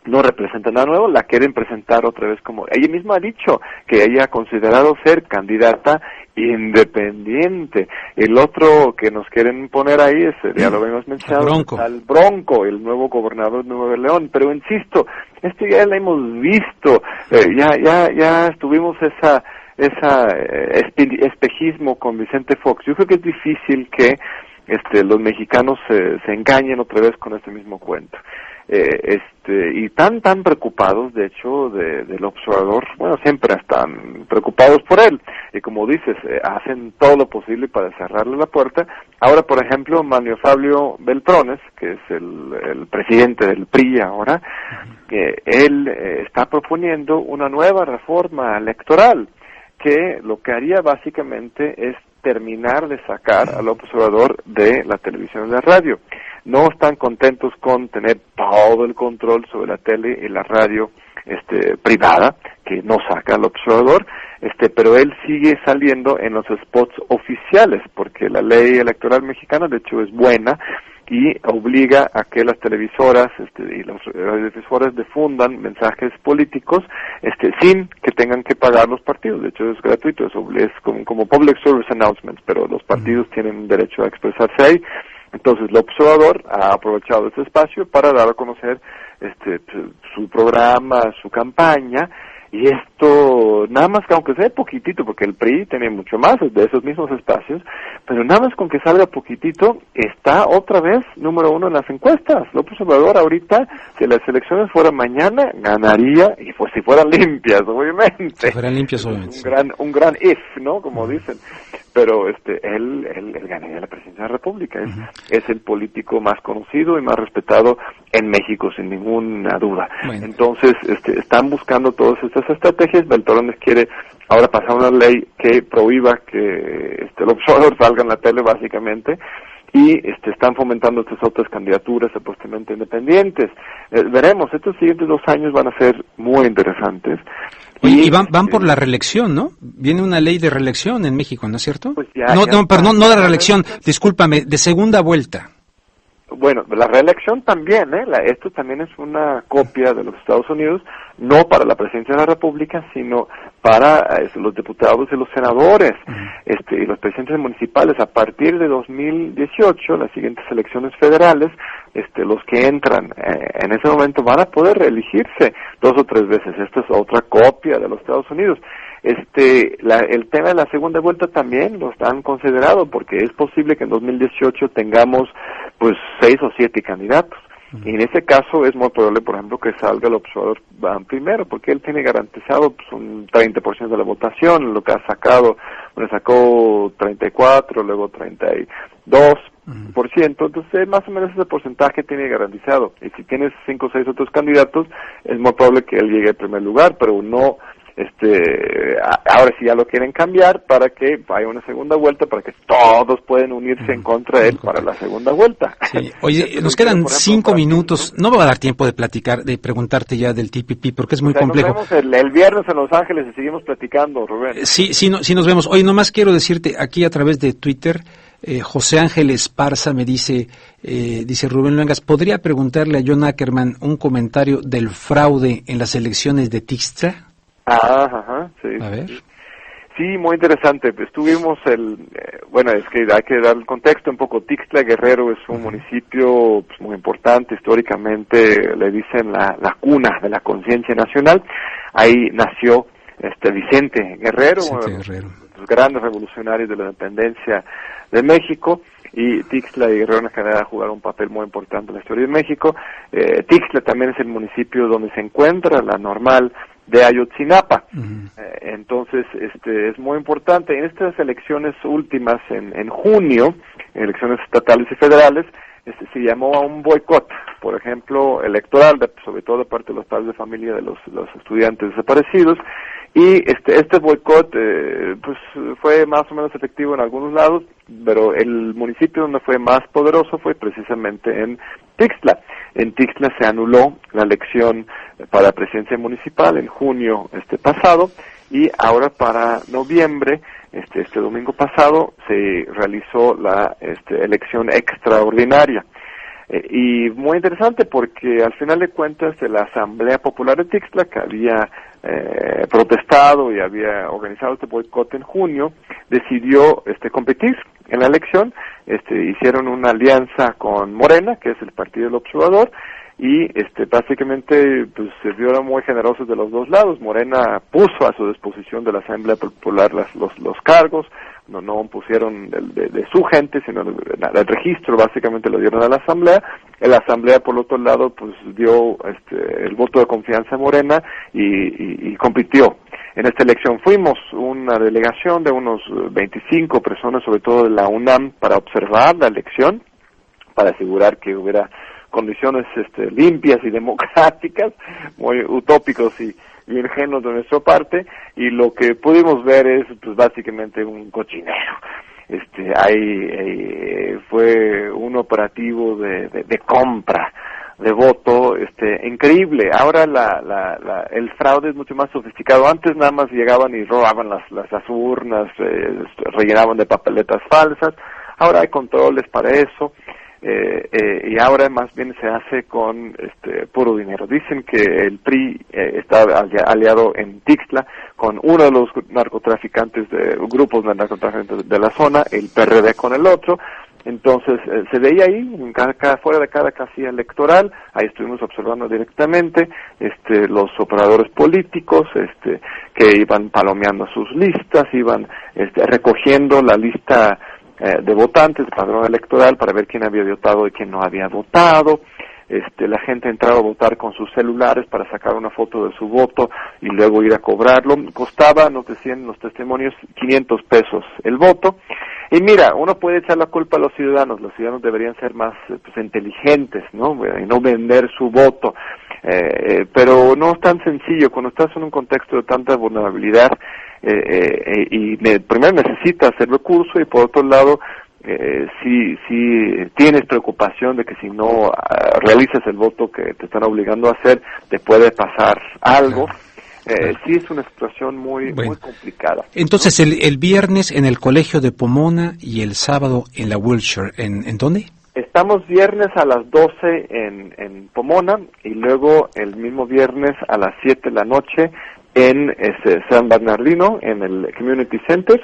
no representa nada nuevo, la quieren presentar otra vez como ella misma ha dicho que ella ha considerado ser candidata independiente. El otro que nos quieren poner ahí ya lo habíamos mencionado, al Bronco, el nuevo gobernador de Nuevo León. Pero insisto, ya lo hemos visto, ya tuvimos espejismo con Vicente Fox. Yo creo que es difícil que los mexicanos se engañen otra vez con este mismo cuento. Y tan preocupados, de hecho, del observador, bueno, siempre están preocupados por él, y como dices, hacen todo lo posible para cerrarle la puerta. Ahora, por ejemplo, Manlio Fabio Beltrones, que es el presidente del PRI ahora, él está proponiendo una nueva reforma electoral, que lo que haría básicamente es terminar de sacar al observador de la televisión y la radio. No están contentos con tener todo el control sobre la tele y la radio privada, que no saca al observador, pero él sigue saliendo en los spots oficiales, porque la ley electoral mexicana de hecho es buena y obliga a que las televisoras y los radiodifusores difundan mensajes políticos sin que tengan que pagar los partidos. De hecho es gratuito, es como public service announcements, pero los partidos tienen derecho a expresarse ahí. Entonces el observador ha aprovechado este espacio para dar a conocer su programa, su campaña, y esto nada más que aunque sea poquitito, porque el PRI tiene mucho más de esos mismos espacios, pero nada más con que salga poquitito está otra vez número 1 en las encuestas. López Obrador ahorita, si las elecciones fueran mañana, ganaría, y pues si fueran limpias, obviamente. Si
fueran limpias, obviamente.
Un gran if, ¿no? Como dicen. Pero él ganaría la presidencia de la República. Es el político más conocido y más respetado en México, sin ninguna duda. Bueno. Entonces, están buscando todas estas estrategias. Beltrones quiere ahora pasar una ley que prohíba que el observador salga en la tele, básicamente, y están fomentando estas otras candidaturas supuestamente independientes. Veremos, estos siguientes 2 años van a ser muy interesantes.
Y van por la reelección, ¿no? Viene una ley de reelección en México, ¿no es cierto?
Pues
no, de reelección, discúlpame, de segunda vuelta.
Bueno, la reelección también, esto también es una copia de los Estados Unidos, no para la presidencia de la República, sino para los diputados y los senadores, y los presidentes municipales. A partir de 2018, las siguientes elecciones federales, los que entran en ese momento van a poder reelegirse 2 o 3 veces. Esta es otra copia de los Estados Unidos. El tema de la segunda vuelta también lo han considerado, porque es posible que en 2018 tengamos pues 6 o 7 candidatos. Y en ese caso es muy probable, por ejemplo, que salga el observador primero, porque él tiene garantizado pues un 30% de la votación, lo que ha sacado, sacó 34, luego 32%, entonces más o menos ese porcentaje tiene garantizado. Y si tienes 5 o 6 otros candidatos, es muy probable que él llegue en primer lugar, pero no. Ahora sí ya lo quieren cambiar para que vaya una segunda vuelta, para que todos pueden unirse en contra de él para la segunda vuelta.
Sí. Oye, nos quedan 5 minutos, no me va a dar tiempo de platicar, de preguntarte ya del TPP, porque es muy complejo.
Nos vemos el viernes en Los Ángeles y seguimos platicando, Rubén.
Sí, nos vemos. Oye, nomás quiero decirte, aquí a través de Twitter, José Ángel Esparza me dice Rubén Luengas, ¿podría preguntarle a John Ackerman un comentario del fraude en las elecciones de Tixtra?
Sí.
A ver.
Sí, muy interesante. Pues tuvimos es que hay que dar el contexto un poco. Tixtla Guerrero es un municipio pues, muy importante, históricamente le dicen la cuna de la conciencia nacional. Ahí nació Vicente Guerrero, uno de los grandes revolucionarios de la independencia de México, y Tixtla y Guerrero en general jugaron un papel muy importante en la historia de México. Tixtla también es el municipio donde se encuentra la normal de Ayotzinapa. Entonces, es muy importante. En estas elecciones últimas, en junio, elecciones estatales y federales, se llamó a un boicot, por ejemplo, electoral, sobre todo de parte de los padres de familia de los estudiantes desaparecidos, y este boicot pues fue más o menos efectivo en algunos lados, pero el municipio donde fue más poderoso fue precisamente en Tixtla. En Tixtla se anuló la elección para la presidencia municipal en junio pasado, y ahora para noviembre, este domingo pasado, se realizó la elección extraordinaria. Y muy interesante porque al final de cuentas la Asamblea Popular de Tixtla, que había protestado y había organizado este boicot en junio, decidió competir en la elección. Hicieron una alianza con Morena, que es el partido del observador, y básicamente pues se vieron muy generosos de los dos lados. Morena puso a su disposición de la Asamblea Popular los cargos, no pusieron de su gente, sino el registro básicamente lo dieron a la Asamblea. La Asamblea, por otro lado, pues dio el voto de confianza a Morena y compitió. En esta elección fuimos una delegación de unos 25 personas, sobre todo de la UNAM, para observar la elección, para asegurar que hubiera condiciones limpias y democráticas, muy utópicos y ingenuos de nuestra parte, y lo que pudimos ver es pues básicamente un cochinero. Fue un operativo de compra de voto increíble. Ahora el fraude es mucho más sofisticado. Antes nada más llegaban y robaban las urnas, rellenaban de papeletas falsas. Ahora hay controles para eso. Y ahora más bien se hace con puro dinero. Dicen que el PRI está aliado en Tixtla con uno de los grupos de narcotraficantes de la zona, el PRD con el otro. Entonces se veía ahí, fuera de cada casilla electoral, ahí estuvimos observando directamente los operadores políticos que iban palomeando sus listas, iban recogiendo la lista de votantes, de padrón electoral, para ver quién había votado y quién no había votado. La gente entraba a votar con sus celulares para sacar una foto de su voto y luego ir a cobrarlo. Costaba, nos decían los testimonios, 500 pesos el voto. Y mira, uno puede echar la culpa a los ciudadanos deberían ser más inteligentes, ¿no? Y no vender su voto. Pero no es tan sencillo. Cuando estás en un contexto de tanta vulnerabilidad, primero necesitas el recurso, y por otro lado, si tienes preocupación de que si no realizas el voto que te están obligando a hacer, te puede pasar algo. Sí es una situación muy complicada.
Entonces, el viernes en el colegio de Pomona y el sábado en la Wilshire, ¿en dónde?
Estamos viernes a las 12 en Pomona y luego el mismo viernes a las 7 de la noche en San Bernardino, en el Community Center,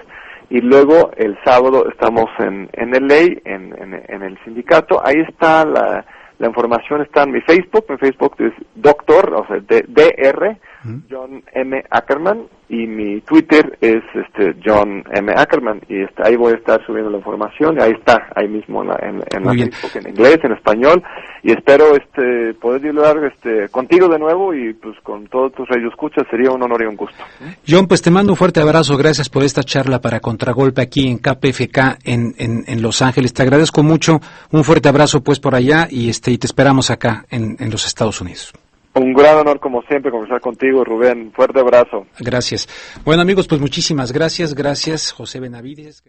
y luego el sábado estamos en LA, en el sindicato. Ahí está la información, está en mi Facebook es Doctor, o sea, DR, John M. Ackerman, y mi Twitter es John M. Ackerman, y ahí voy a estar subiendo la información, y ahí está, ahí mismo en la Facebook, en inglés, en español, y espero poder dialogar contigo de nuevo, y pues con todos tus radioescuchas sería un honor y un gusto.
John, pues te mando un fuerte abrazo, gracias por esta charla para Contragolpe aquí en KPFK en Los Ángeles, te agradezco mucho, un fuerte abrazo pues por allá, y te esperamos acá en los Estados Unidos.
Un gran honor, como siempre, conversar contigo, Rubén. Fuerte abrazo.
Gracias. Bueno, amigos, pues muchísimas gracias. Gracias, José Benavides.